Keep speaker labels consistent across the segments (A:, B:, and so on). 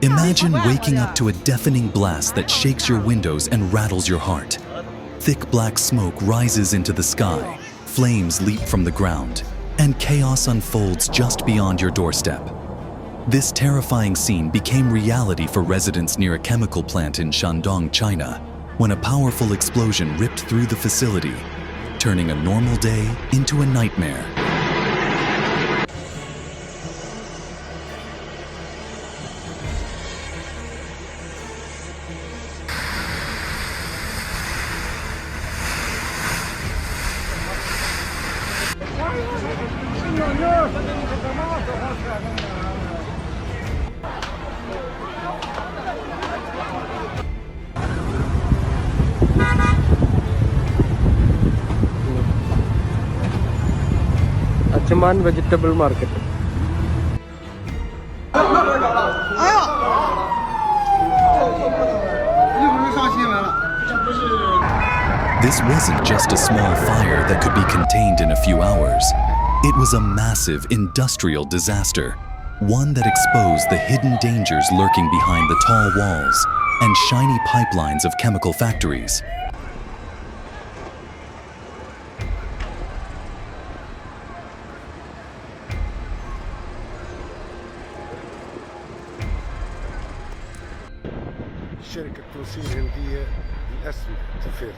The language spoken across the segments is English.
A: Imagine waking up to a deafening blast that shakes your windows and rattles your heart. Thick black smoke rises into the sky, flames leap from the ground, and chaos unfolds just beyond your doorstep. This terrifying scene became reality for residents near a chemical plant in Shandong, China, when a powerful explosion ripped through the facility, turning a normal day into a nightmare.
B: Vegetable market.
A: This wasn't just a small fire that could be contained in a few hours. It was a massive industrial disaster, one that exposed the hidden dangers lurking behind the tall walls and shiny pipelines of chemical factories.
C: الشركة التونسية الهندية للأسف تفرد.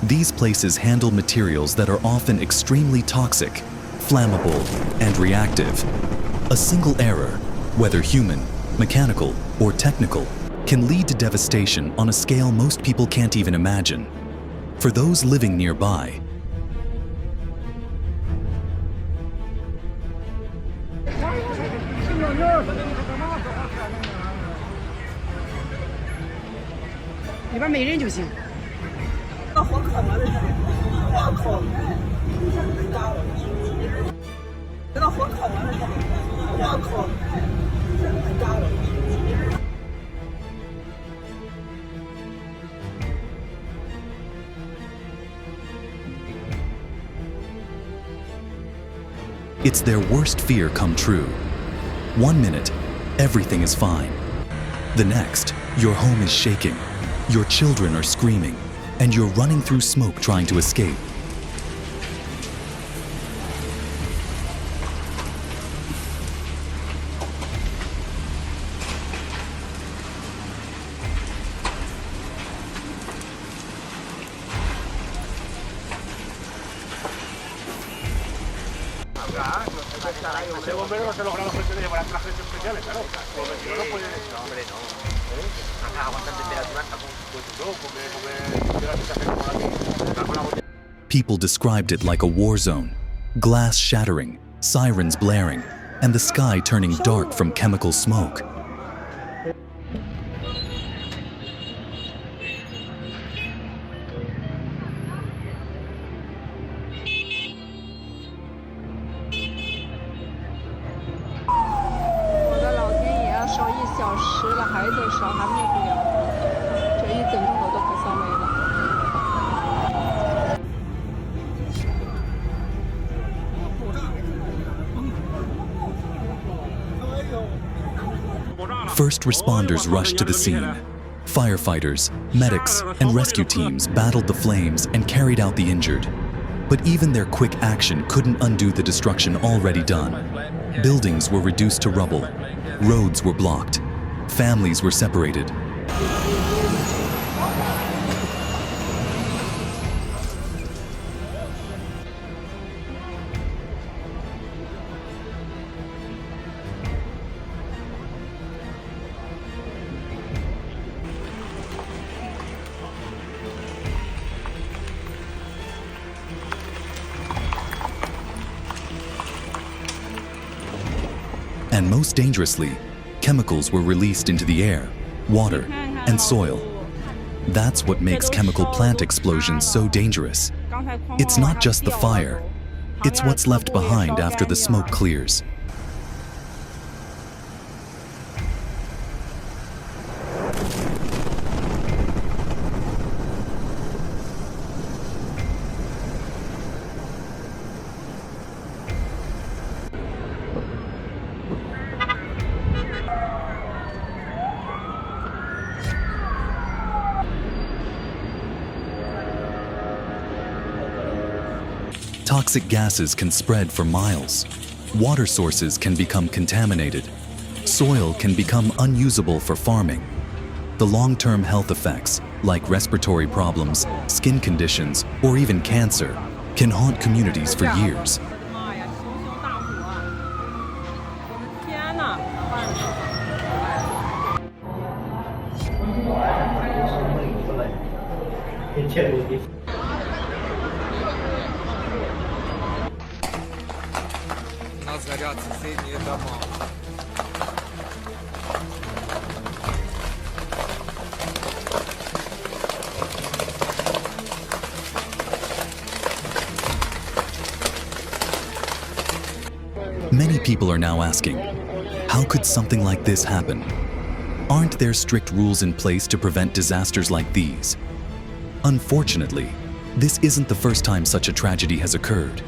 A: These places handle materials that are often extremely toxic, flammable, and reactive. A single error, whether human, mechanical, or technical, can lead to devastation on a scale most people can't even imagine. For those living nearby, it's their worst fear come true. 1 minute, everything is fine. The next, your home is shaking, your children are screaming, and you're running through smoke trying to escape. People described it like a war zone, glass shattering, sirens blaring, and the sky turning dark from chemical smoke. First responders rushed to the scene. Firefighters, medics, and rescue teams battled the flames and carried out the injured. But even their quick action couldn't undo the destruction already done. Buildings were reduced to rubble. Roads were blocked. Families were separated. And most dangerously, chemicals were released into the air, water, and soil. That's what makes chemical plant explosions so dangerous. It's not just the fire. It's what's left behind after the smoke clears. Toxic gases can spread for miles. Water sources can become contaminated. Soil can become unusable for farming. The long-term health effects, like respiratory problems, skin conditions, or even cancer, can haunt communities for years.
D: Горят соседние дома.
A: Many people are now asking, how could something like this happen? Aren't there strict rules in place to prevent disasters like these? Unfortunately, this isn't the first time such a tragedy has occurred.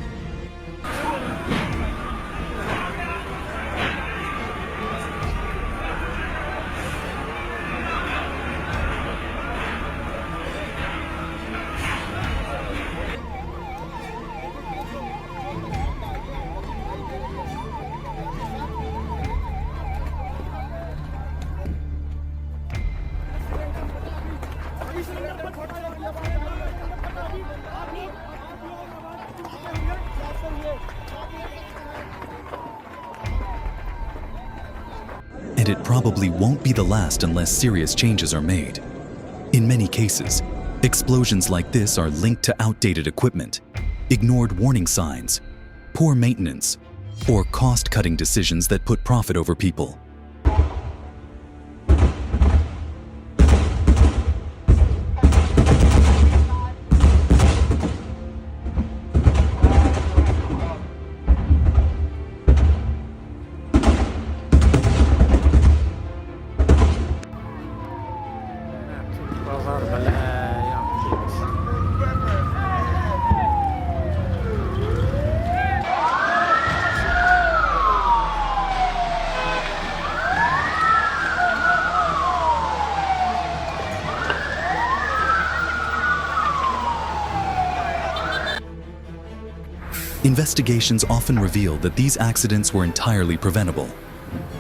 A: And it probably won't be the last unless serious changes are made. In many cases, explosions like this are linked to outdated equipment, ignored warning signs, poor maintenance, or cost-cutting decisions that put profit over people. Investigations often reveal that these accidents were entirely preventable,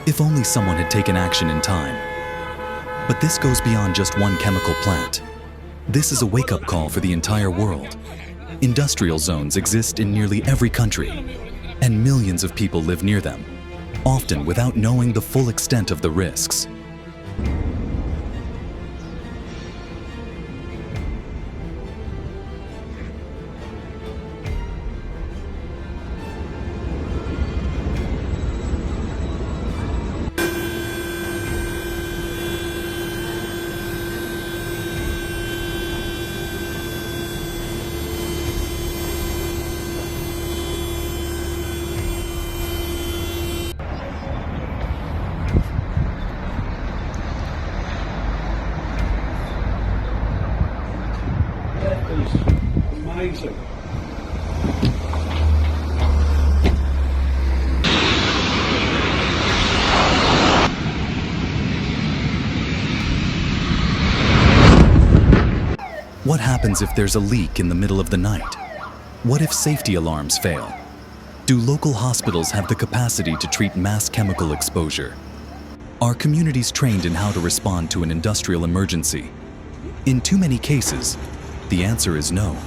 A: if only someone had taken action in time. But this goes beyond just one chemical plant. This is a wake-up call for the entire world. Industrial zones exist in nearly every country, and millions of people live near them, often without knowing the full extent of the risks.
C: Amazing.
A: What happens if there's a leak in the middle of the night? What if safety alarms fail? Do local hospitals have the capacity to treat mass chemical exposure? Are communities trained in how to respond to an industrial emergency? In too many cases, the answer is no.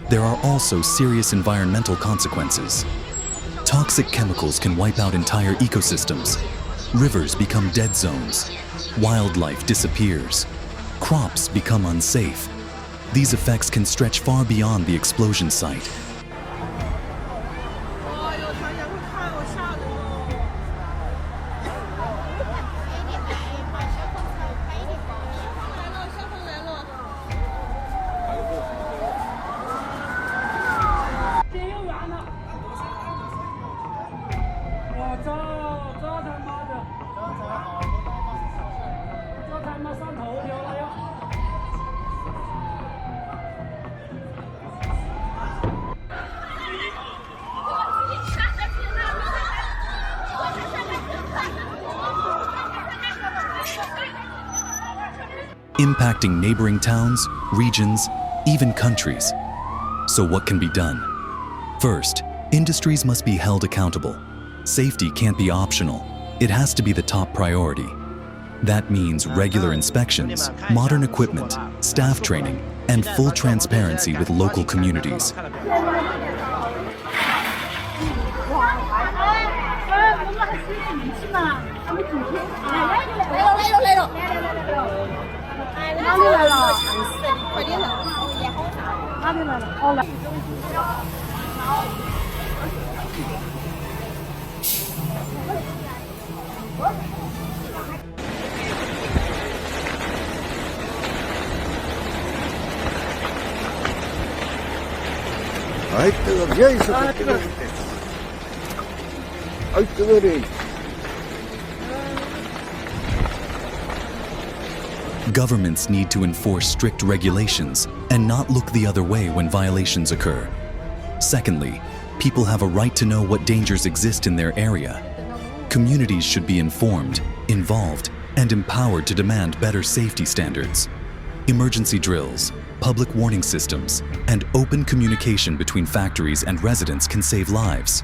A: There are also serious environmental consequences. Toxic chemicals can wipe out entire ecosystems. Rivers become dead zones. Wildlife disappears. Crops become unsafe. These effects can stretch far beyond the explosion site. Impacting neighboring towns, regions, even countries. So what can be done? First, industries must be held accountable. Safety can't be optional. It has to be the top priority. That means regular inspections, modern equipment, staff training, and full transparency with local communities. Governments need to enforce strict regulations and not look the other way when violations occur. Secondly, people have a right to know what dangers exist in their area. Communities should be informed, involved, and empowered to demand better safety standards. Emergency drills, public warning systems, and open communication between factories and residents can save lives.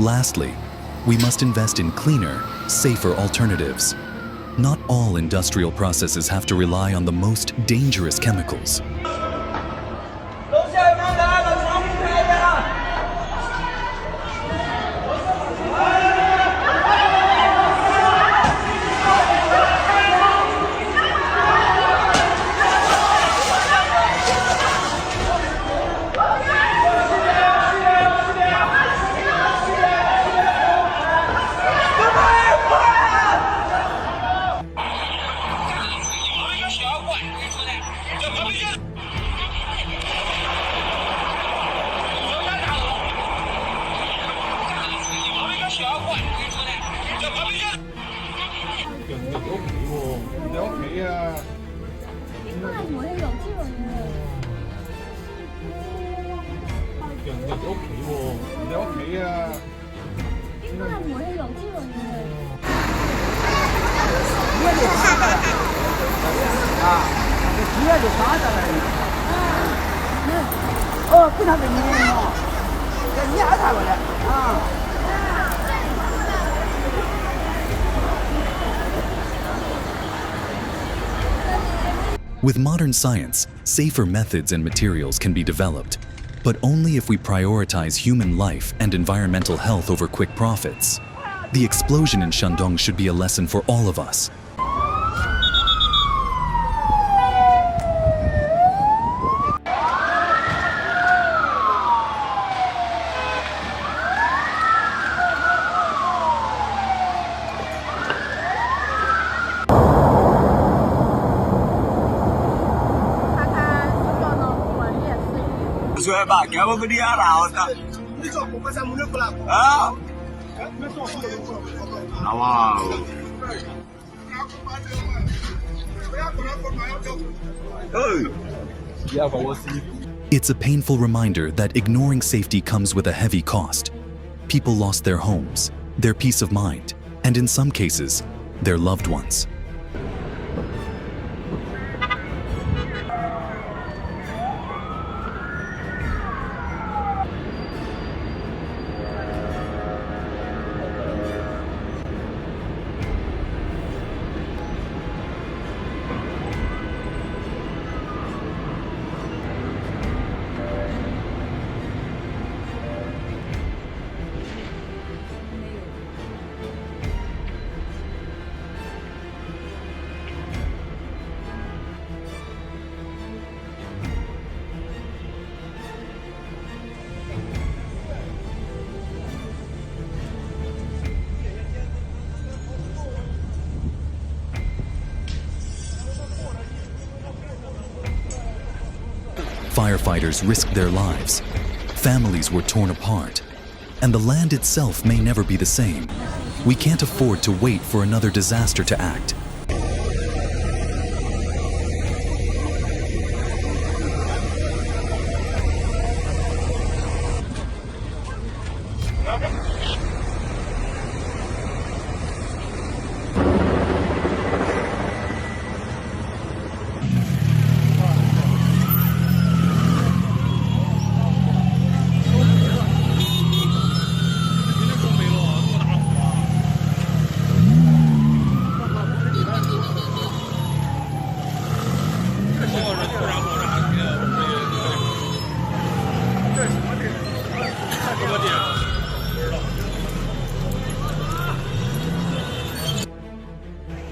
A: Lastly, we must invest in cleaner, safer alternatives. Not all industrial processes have to rely on the most dangerous chemicals. With modern science, safer methods and materials can be developed, but only if we prioritize human life and environmental health over quick profits. The explosion in Shandong should be a lesson for all of us.
E: suai ba ke ba dia ra ta. Ah. Wow.
A: It's a painful reminder that ignoring safety comes with a heavy cost. People lost their homes, their peace of mind, and in some cases, their loved ones. Firefighters risked their lives, families were torn apart, and the land itself may never be the same. We can't afford to wait for another disaster to act.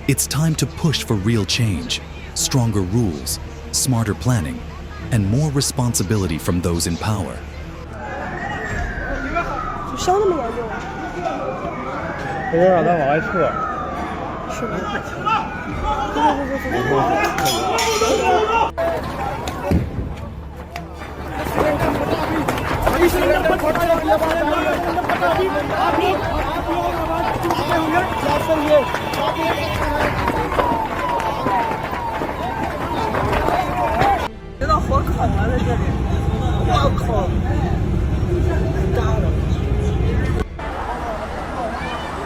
A: It's time to push for real change, stronger rules, smarter planning, and more responsibility from those in power.
B: 烧那么严重啊？不是让他往外撤。是不是？
F: 觉得火烤了在这里，我靠！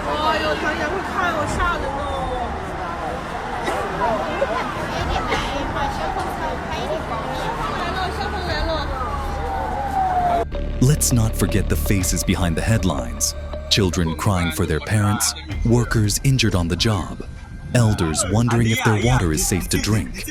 F: 哎呦，他也会看我吓人哦。
A: Let's not forget the faces behind the headlines. Children crying for their parents, workers injured on the job, elders wondering if their water is safe to drink.